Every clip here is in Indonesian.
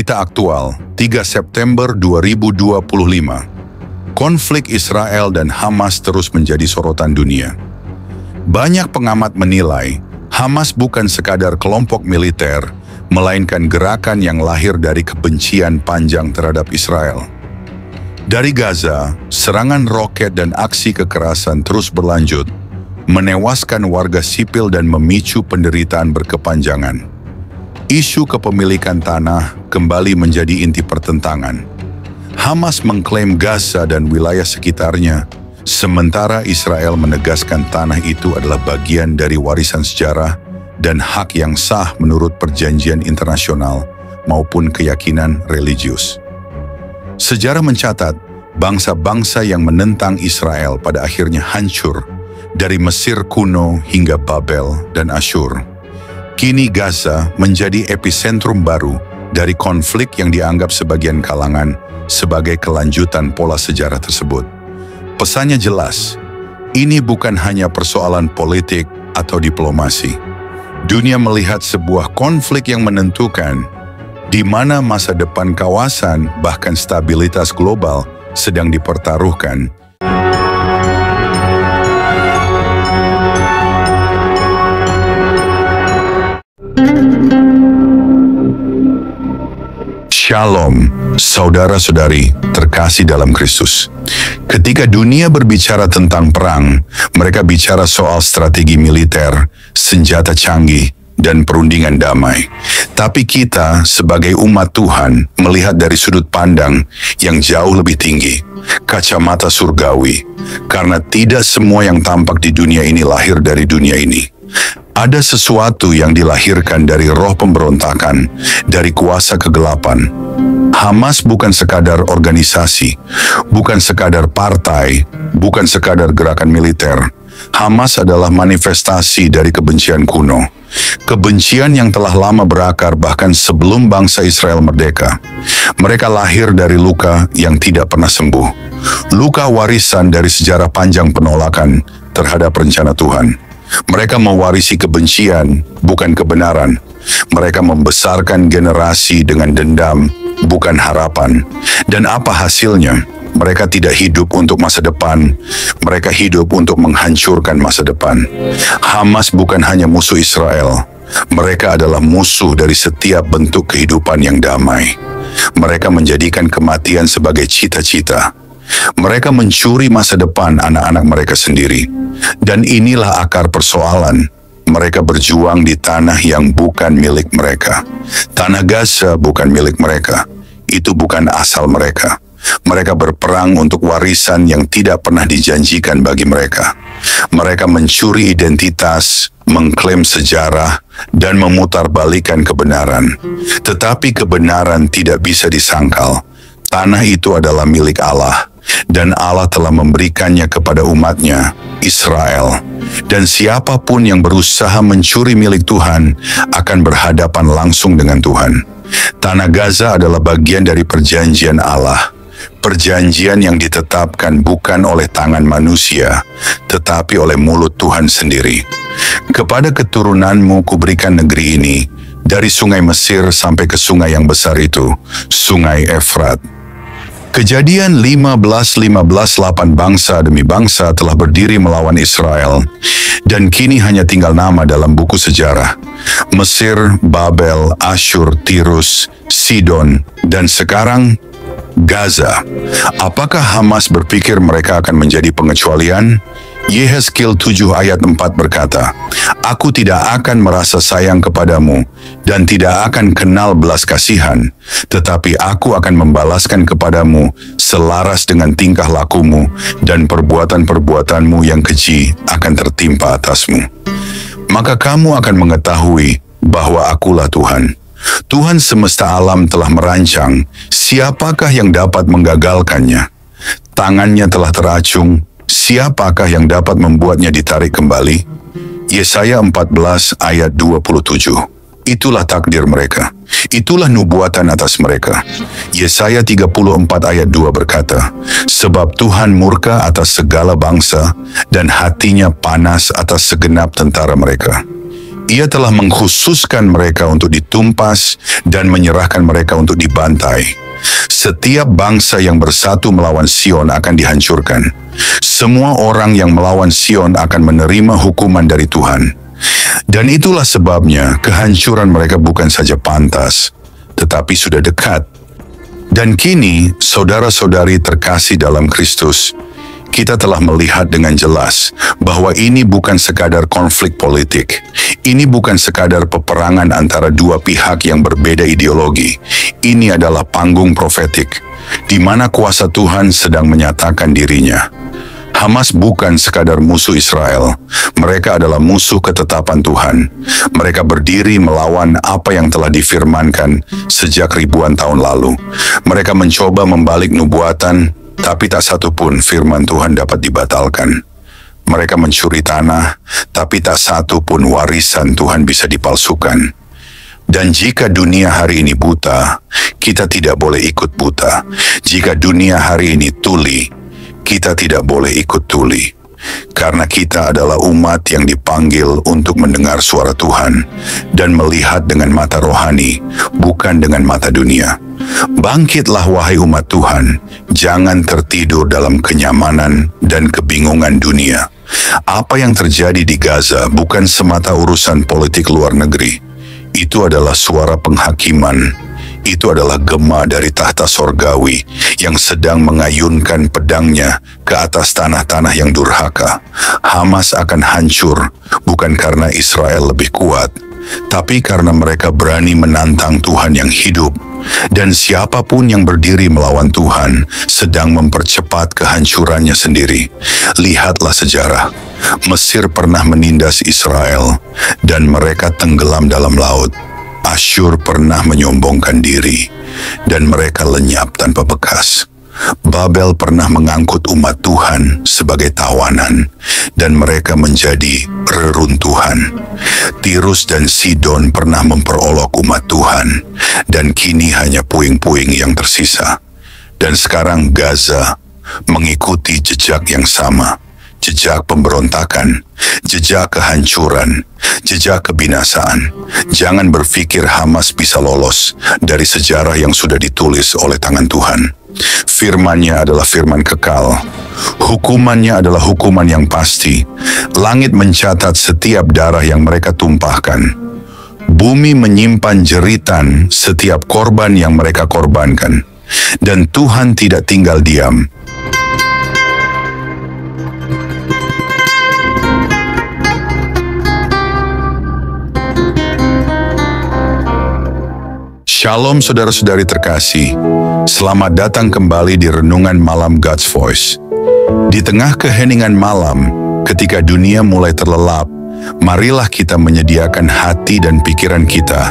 Berita aktual, 3 September 2025. Konflik Israel dan Hamas terus menjadi sorotan dunia. Banyak pengamat menilai, Hamas bukan sekadar kelompok militer, melainkan gerakan yang lahir dari kebencian panjang terhadap Israel. Dari Gaza, serangan roket dan aksi kekerasan terus berlanjut, menewaskan warga sipil dan memicu penderitaan berkepanjangan. Isu kepemilikan tanah kembali menjadi inti pertentangan. Hamas mengklaim Gaza dan wilayah sekitarnya, sementara Israel menegaskan tanah itu adalah bagian dari warisan sejarah dan hak yang sah menurut perjanjian internasional maupun keyakinan religius. Sejarah mencatat, bangsa-bangsa yang menentang Israel pada akhirnya hancur, dari Mesir kuno hingga Babel dan Asyur. Kini Gaza menjadi epicentrum baru dari konflik yang dianggap sebagian kalangan sebagai kelanjutan pola sejarah tersebut. Pesannya jelas, ini bukan hanya persoalan politik atau diplomasi. Dunia melihat sebuah konflik yang menentukan, di mana masa depan kawasan bahkan stabilitas global sedang dipertaruhkan. Shalom, saudara-saudari terkasih dalam Kristus. Ketika dunia berbicara tentang perang, mereka bicara soal strategi militer, senjata canggih, dan perundingan damai. Tapi kita sebagai umat Tuhan melihat dari sudut pandang yang jauh lebih tinggi, kacamata surgawi, karena tidak semua yang tampak di dunia ini lahir dari dunia ini. Ada sesuatu yang dilahirkan dari roh pemberontakan, dari kuasa kegelapan. Hamas bukan sekadar organisasi, bukan sekadar partai, bukan sekadar gerakan militer. Hamas adalah manifestasi dari kebencian kuno. Kebencian yang telah lama berakar bahkan sebelum bangsa Israel merdeka. Mereka lahir dari luka yang tidak pernah sembuh. Luka warisan dari sejarah panjang penolakan terhadap rencana Tuhan. Mereka mewarisi kebencian, bukan kebenaran. Mereka membesarkan generasi dengan dendam, bukan harapan. Dan apa hasilnya? Mereka tidak hidup untuk masa depan, mereka hidup untuk menghancurkan masa depan. Hamas bukan hanya musuh Israel, mereka adalah musuh dari setiap bentuk kehidupan yang damai. Mereka menjadikan kematian sebagai cita-cita. Mereka mencuri masa depan anak-anak mereka sendiri. Dan inilah akar persoalan. Mereka berjuang di tanah yang bukan milik mereka. Tanah Gaza bukan milik mereka. Itu bukan asal mereka. Mereka berperang untuk warisan yang tidak pernah dijanjikan bagi mereka. Mereka mencuri identitas, mengklaim sejarah, dan memutarbalikkan kebenaran. Tetapi kebenaran tidak bisa disangkal. Tanah itu adalah milik Allah, dan Allah telah memberikannya kepada umatnya, Israel. Dan siapapun yang berusaha mencuri milik Tuhan akan berhadapan langsung dengan Tuhan. Tanah Gaza adalah bagian dari perjanjian Allah. Perjanjian yang ditetapkan bukan oleh tangan manusia, tetapi oleh mulut Tuhan sendiri. Kepada keturunanmu kuberikan negeri ini, dari sungai Mesir sampai ke sungai yang besar itu, sungai Efrat. Kejadian 15:8 bangsa demi bangsa telah berdiri melawan Israel, dan kini hanya tinggal nama dalam buku sejarah. Mesir, Babel, Asyur, Tirus, Sidon, dan sekarang Gaza. Apakah Hamas berpikir mereka akan menjadi pengecualian? Yehezkiel 7 ayat 4 berkata, "Aku tidak akan merasa sayang kepadamu dan tidak akan kenal belas kasihan, tetapi aku akan membalaskan kepadamu selaras dengan tingkah lakumu dan perbuatan-perbuatanmu yang keji akan tertimpa atasmu. Maka kamu akan mengetahui bahwa akulah Tuhan. Tuhan semesta alam telah merancang, siapakah yang dapat menggagalkannya? Tangannya telah teracung, siapakah yang dapat membuatnya ditarik kembali?" Yesaya 14 ayat 27. Itulah takdir mereka. Itulah nubuatan atas mereka. Yesaya 34 ayat 2 berkata, "Sebab Tuhan murka atas segala bangsa dan hatinya panas atas segenap tentara mereka." Ia telah mengkhususkan mereka untuk ditumpas dan menyerahkan mereka untuk dibantai. Setiap bangsa yang bersatu melawan Sion akan dihancurkan. Semua orang yang melawan Sion akan menerima hukuman dari Tuhan. Dan itulah sebabnya kehancuran mereka bukan saja pantas, tetapi sudah dekat. Dan kini, saudara-saudari terkasih dalam Kristus, kita telah melihat dengan jelas bahwa ini bukan sekadar konflik politik. Ini bukan sekadar peperangan antara dua pihak yang berbeda ideologi. Ini adalah panggung profetik, di mana kuasa Tuhan sedang menyatakan dirinya. Hamas bukan sekadar musuh Israel. Mereka adalah musuh ketetapan Tuhan. Mereka berdiri melawan apa yang telah difirmankan sejak ribuan tahun lalu. Mereka mencoba membalik nubuatan, tapi tak satu pun firman Tuhan dapat dibatalkan. Mereka mencuri tanah, tapi tak satu pun warisan Tuhan bisa dipalsukan. Dan jika dunia hari ini buta, kita tidak boleh ikut buta. Jika dunia hari ini tuli, kita tidak boleh ikut tuli. Karena kita adalah umat yang dipanggil untuk mendengar suara Tuhan dan melihat dengan mata rohani, bukan dengan mata dunia. Bangkitlah wahai umat Tuhan, jangan tertidur dalam kenyamanan dan kebingungan dunia. Apa yang terjadi di Gaza bukan semata urusan politik luar negeri. Itu adalah suara penghakiman. Itu adalah gema dari tahta sorgawi yang sedang mengayunkan pedangnya ke atas tanah-tanah yang durhaka. Hamas akan hancur bukan karena Israel lebih kuat, tapi karena mereka berani menantang Tuhan yang hidup. Dan siapapun yang berdiri melawan Tuhan sedang mempercepat kehancurannya sendiri. Lihatlah sejarah. Mesir pernah menindas Israel dan mereka tenggelam dalam laut. Asyur pernah menyombongkan diri dan mereka lenyap tanpa bekas. Babel pernah mengangkut umat Tuhan sebagai tawanan dan mereka menjadi reruntuhan. Tirus dan Sidon pernah memperolok umat Tuhan dan kini hanya puing-puing yang tersisa. Dan sekarang Gaza mengikuti jejak yang sama. Jejak pemberontakan, jejak kehancuran, jejak kebinasaan. Jangan berpikir Hamas bisa lolos dari sejarah yang sudah ditulis oleh tangan Tuhan. Firman-Nya adalah firman kekal. Hukumannya adalah hukuman yang pasti. Langit mencatat setiap darah yang mereka tumpahkan. Bumi menyimpan jeritan setiap korban yang mereka korbankan. Dan Tuhan tidak tinggal diam. Shalom saudara-saudari terkasih, selamat datang kembali di Renungan Malam God's Voice. Di tengah keheningan malam, ketika dunia mulai terlelap, marilah kita menyediakan hati dan pikiran kita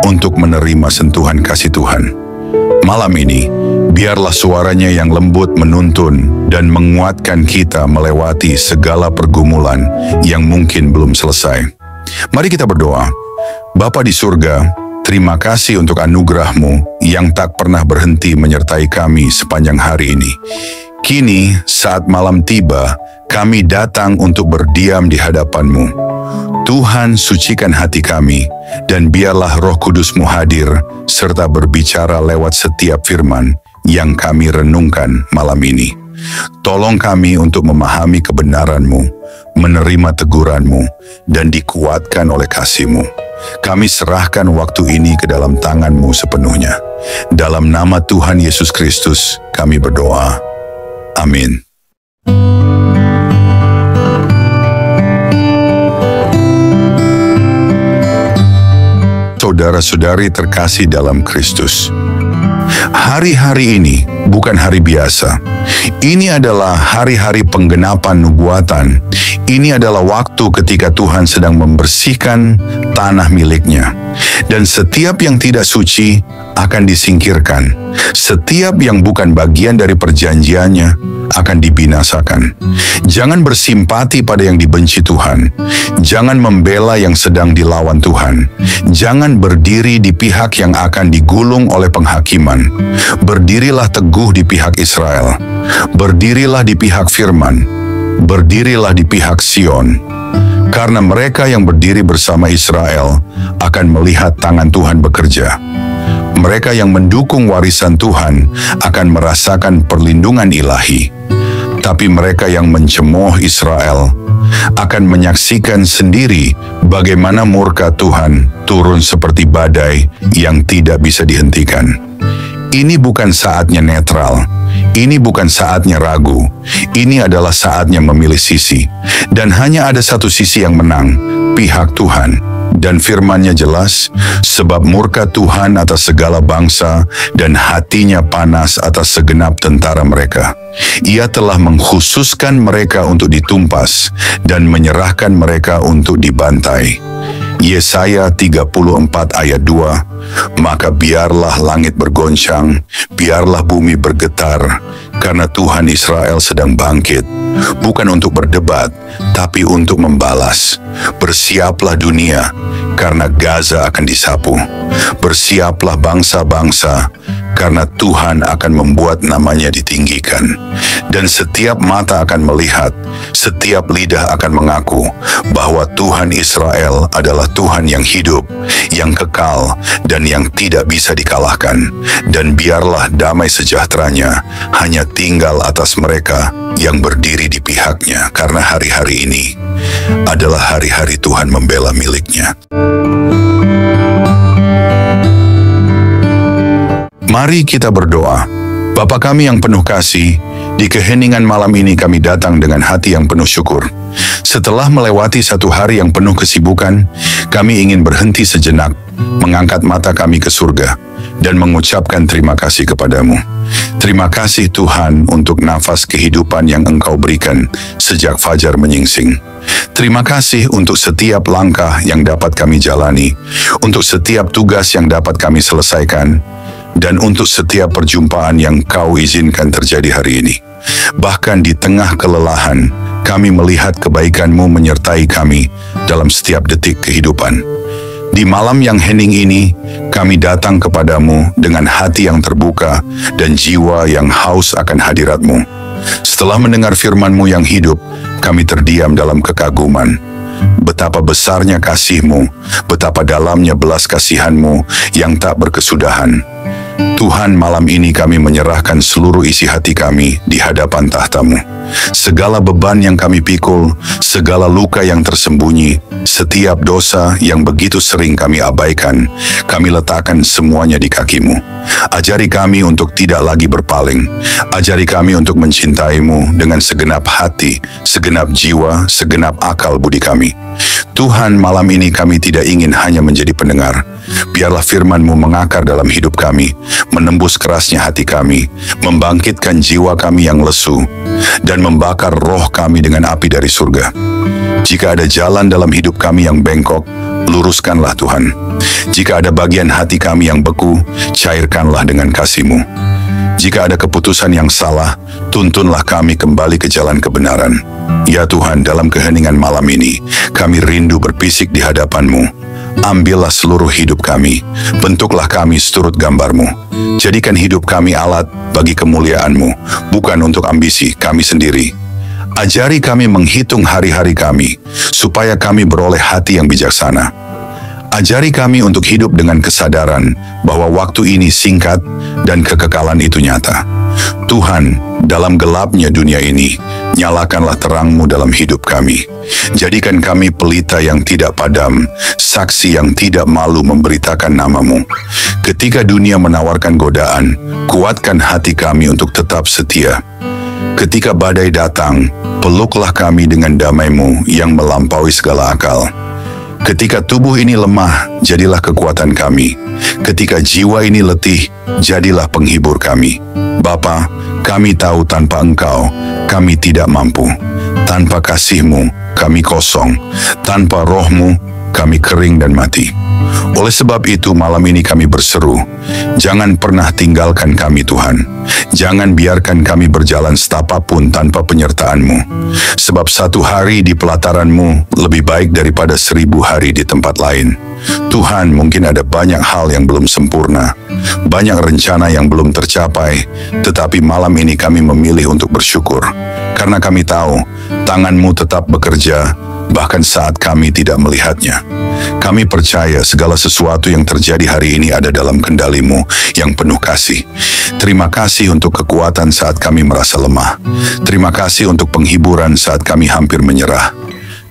untuk menerima sentuhan kasih Tuhan. Malam ini, biarlah suaranya yang lembut menuntun dan menguatkan kita melewati segala pergumulan yang mungkin belum selesai. Mari kita berdoa. Bapa di surga, terima kasih untuk anugerah-Mu yang tak pernah berhenti menyertai kami sepanjang hari ini. Kini, saat malam tiba, kami datang untuk berdiam di hadapan-Mu. Tuhan, sucikan hati kami, dan biarlah Roh Kudus-Mu hadir, serta berbicara lewat setiap firman yang kami renungkan malam ini. Tolong kami untuk memahami kebenaran-Mu, menerima teguran-Mu, dan dikuatkan oleh kasih-Mu. Kami serahkan waktu ini ke dalam tangan-Mu sepenuhnya. Dalam nama Tuhan Yesus Kristus, kami berdoa. Amin. Saudara-saudari terkasih dalam Kristus, hari-hari ini bukan hari biasa. Ini adalah hari-hari penggenapan nubuatan. Ini adalah waktu ketika Tuhan sedang membersihkan tanah miliknya. Dan setiap yang tidak suci akan disingkirkan. Setiap yang bukan bagian dari perjanjiannya akan dibinasakan. Jangan bersimpati pada yang dibenci Tuhan. Jangan membela yang sedang dilawan Tuhan. Jangan berdiri di pihak yang akan digulung oleh penghakiman. Berdirilah teguh di pihak Israel. Berdirilah di pihak firman. Berdirilah di pihak Sion. Karena mereka yang berdiri bersama Israel akan melihat tangan Tuhan bekerja. Mereka yang mendukung warisan Tuhan akan merasakan perlindungan ilahi. Tapi mereka yang mencemooh Israel akan menyaksikan sendiri bagaimana murka Tuhan turun seperti badai yang tidak bisa dihentikan. Ini bukan saatnya netral, ini bukan saatnya ragu, ini adalah saatnya memilih sisi. Dan hanya ada satu sisi yang menang, pihak Tuhan. Dan firman-Nya jelas, sebab murka Tuhan atas segala bangsa dan hatinya panas atas segenap tentara mereka. Ia telah mengkhususkan mereka untuk ditumpas dan menyerahkan mereka untuk dibantai. Yesaya 34 ayat 2, maka biarlah langit bergoncang, biarlah bumi bergetar, karena Tuhan Israel sedang bangkit, bukan untuk berdebat, tapi untuk membalas. Bersiaplah dunia, karena Gaza akan disapu. Bersiaplah bangsa-bangsa, karena Tuhan akan membuat namanya ditinggikan. Dan setiap mata akan melihat, setiap lidah akan mengaku bahwa Tuhan Israel adalah Tuhan yang hidup, yang kekal, dan yang tidak bisa dikalahkan. Dan biarlah damai sejahteranya hanya tinggal atas mereka yang berdiri di pihaknya, karena hari-hari ini adalah hari-hari Tuhan membela miliknya. Mari kita berdoa. Bapa kami yang penuh kasih, di keheningan malam ini kami datang dengan hati yang penuh syukur. Setelah melewati satu hari yang penuh kesibukan, kami ingin berhenti sejenak, mengangkat mata kami ke surga, dan mengucapkan terima kasih kepadamu. Terima kasih Tuhan untuk nafas kehidupan yang Engkau berikan sejak fajar menyingsing. Terima kasih untuk setiap langkah yang dapat kami jalani, untuk setiap tugas yang dapat kami selesaikan, dan untuk setiap perjumpaan yang Kau izinkan terjadi hari ini. Bahkan di tengah kelelahan, kami melihat kebaikan-Mu menyertai kami dalam setiap detik kehidupan. Di malam yang hening ini, kami datang kepadamu dengan hati yang terbuka dan jiwa yang haus akan hadirat-Mu. Setelah mendengar firman-Mu yang hidup, kami terdiam dalam kekaguman. Betapa besarnya kasih-Mu, betapa dalamnya belas kasihan-Mu yang tak berkesudahan. Tuhan, malam ini kami menyerahkan seluruh isi hati kami di hadapan tahta-Mu. Segala beban yang kami pikul, segala luka yang tersembunyi, setiap dosa yang begitu sering kami abaikan, kami letakkan semuanya di kaki-Mu. Ajari kami untuk tidak lagi berpaling. Ajari kami untuk mencintai-Mu dengan segenap hati, segenap jiwa, segenap akal budi kami. Tuhan, malam ini kami tidak ingin hanya menjadi pendengar. Biarlah firman-Mu mengakar dalam hidup kami, menembus kerasnya hati kami, membangkitkan jiwa kami yang lesu, dan membakar roh kami dengan api dari surga. Jika ada jalan dalam hidup kami yang bengkok, luruskanlah Tuhan. Jika ada bagian hati kami yang beku, cairkanlah dengan kasih-Mu. Jika ada keputusan yang salah, tuntunlah kami kembali ke jalan kebenaran. Ya Tuhan, dalam keheningan malam ini, kami rindu berpisik di hadapan-Mu. Ambillah seluruh hidup kami, bentuklah kami seturut gambar-Mu. Jadikan hidup kami alat bagi kemuliaan-Mu, bukan untuk ambisi kami sendiri. Ajari kami menghitung hari-hari kami, supaya kami beroleh hati yang bijaksana. Ajari kami untuk hidup dengan kesadaran bahwa waktu ini singkat dan kekekalan itu nyata. Tuhan, dalam gelapnya dunia ini, nyalakanlah terang-Mu dalam hidup kami. Jadikan kami pelita yang tidak padam, saksi yang tidak malu memberitakan nama-Mu. Ketika dunia menawarkan godaan, kuatkan hati kami untuk tetap setia. Ketika badai datang, peluklah kami dengan damai-Mu yang melampaui segala akal. Ketika tubuh ini lemah, jadilah kekuatan kami. Ketika jiwa ini letih, jadilah penghibur kami. Bapa, kami tahu tanpa Engkau, kami tidak mampu. Tanpa kasih-Mu, kami kosong. Tanpa Roh-Mu, kami kering dan mati. Oleh sebab itu, malam ini kami berseru, jangan pernah tinggalkan kami Tuhan. Jangan biarkan kami berjalan setapak pun tanpa penyertaan-Mu. Sebab satu hari di pelataran-Mu lebih baik daripada 1000 hari di tempat lain. Tuhan, mungkin ada banyak hal yang belum sempurna, banyak rencana yang belum tercapai, tetapi malam ini kami memilih untuk bersyukur. Karena kami tahu, tangan-Mu tetap bekerja, bahkan saat kami tidak melihatnya. Kami percaya segala sesuatu yang terjadi hari ini ada dalam kendali-Mu yang penuh kasih. Terima kasih untuk kekuatan saat kami merasa lemah. Terima kasih untuk penghiburan saat kami hampir menyerah.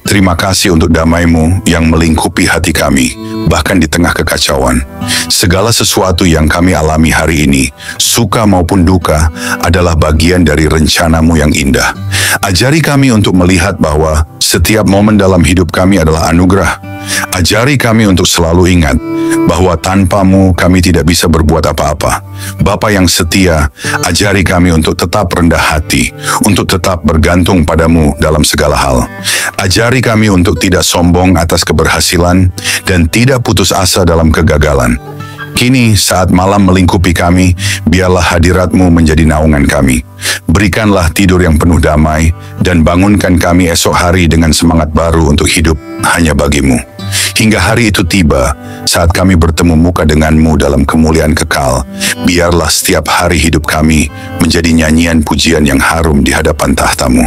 Terima kasih untuk damai-Mu yang melingkupi hati kami, bahkan di tengah kekacauan. Segala sesuatu yang kami alami hari ini, suka maupun duka, adalah bagian dari rencana-Mu yang indah. Ajari kami untuk melihat bahwa setiap momen dalam hidup kami adalah anugerah. Ajari kami untuk selalu ingat bahwa tanpa-Mu kami tidak bisa berbuat apa-apa. Bapa yang setia, ajari kami untuk tetap rendah hati, untuk tetap bergantung pada-Mu dalam segala hal. Ajari kami untuk tidak sombong atas keberhasilan dan tidak putus asa dalam kegagalan. Kini saat malam melingkupi kami, biarlah hadirat-Mu menjadi naungan kami. Berikanlah tidur yang penuh damai dan bangunkan kami esok hari dengan semangat baru untuk hidup hanya bagi-Mu. Hingga hari itu tiba, saat kami bertemu muka dengan-Mu dalam kemuliaan kekal, biarlah setiap hari hidup kami menjadi nyanyian pujian yang harum di hadapan tahta-Mu.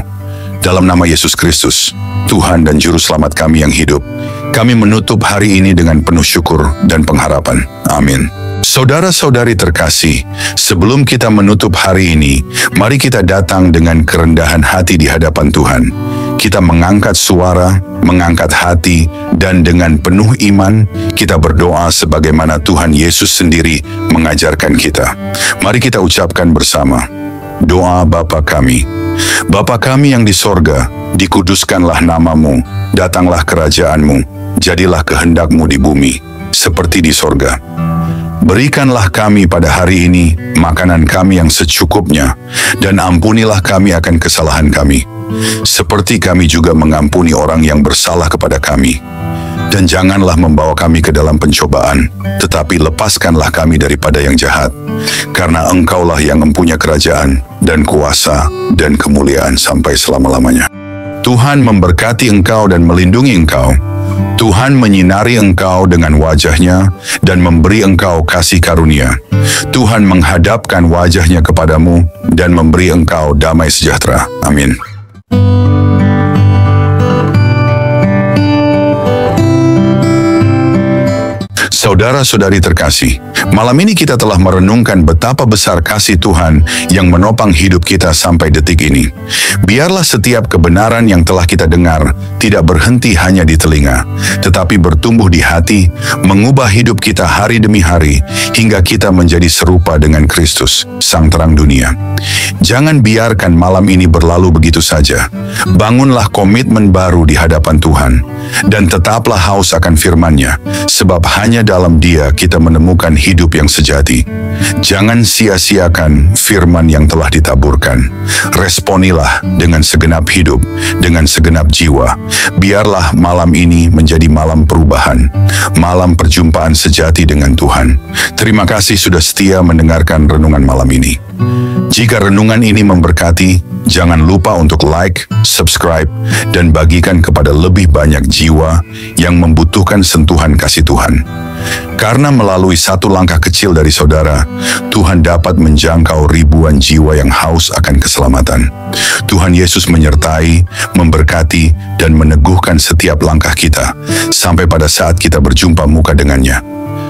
Dalam nama Yesus Kristus, Tuhan dan Juru Selamat kami yang hidup, kami menutup hari ini dengan penuh syukur dan pengharapan. Amin. Saudara-saudari terkasih, sebelum kita menutup hari ini, mari kita datang dengan kerendahan hati di hadapan Tuhan. Kita mengangkat suara, mengangkat hati, dan dengan penuh iman, kita berdoa sebagaimana Tuhan Yesus sendiri mengajarkan kita. Mari kita ucapkan bersama, doa Bapa kami. Bapa kami yang di sorga, dikuduskanlah nama-Mu, datanglah kerajaan-Mu, jadilah kehendak-Mu di bumi, seperti di sorga. Berikanlah kami pada hari ini makanan kami yang secukupnya, dan ampunilah kami akan kesalahan kami, seperti kami juga mengampuni orang yang bersalah kepada kami. Dan janganlah membawa kami ke dalam pencobaan, tetapi lepaskanlah kami daripada yang jahat, karena Engkaulah yang mempunyai kerajaan, dan kuasa, dan kemuliaan sampai selama-lamanya. Tuhan memberkati engkau dan melindungi engkau. Tuhan menyinari engkau dengan wajah-Nya dan memberi engkau kasih karunia. Tuhan menghadapkan wajah-Nya kepadamu dan memberi engkau damai sejahtera. Amin. Saudara-saudari terkasih, malam ini kita telah merenungkan betapa besar kasih Tuhan yang menopang hidup kita sampai detik ini. Biarlah setiap kebenaran yang telah kita dengar tidak berhenti hanya di telinga, tetapi bertumbuh di hati, mengubah hidup kita hari demi hari, hingga kita menjadi serupa dengan Kristus, Sang Terang Dunia. Jangan biarkan malam ini berlalu begitu saja. Bangunlah komitmen baru di hadapan Tuhan, dan tetaplah haus akan firman-Nya, sebab hanya dalam Dia kita menemukan hidup yang sejati. Jangan sia-siakan firman yang telah ditaburkan. Responilah dengan segenap hidup, dengan segenap jiwa. Biarlah malam ini menjadi malam perubahan, malam perjumpaan sejati dengan Tuhan. Terima kasih sudah setia mendengarkan renungan malam ini. Jika renungan ini memberkati, jangan lupa untuk like, subscribe, dan bagikan kepada lebih banyak jiwa yang membutuhkan sentuhan kasih Tuhan. Karena melalui satu langkah kecil dari saudara, Tuhan dapat menjangkau ribuan jiwa yang haus akan keselamatan. Tuhan Yesus menyertai, memberkati, dan meneguhkan setiap langkah kita, sampai pada saat kita berjumpa muka dengannya.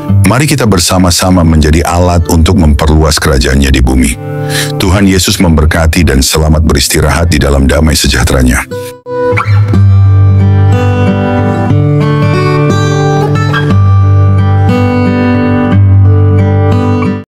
Mari kita bersama-sama menjadi alat untuk memperluas kerajaan-Nya di bumi. Tuhan Yesus memberkati dan selamat beristirahat di dalam damai sejahtera-Nya.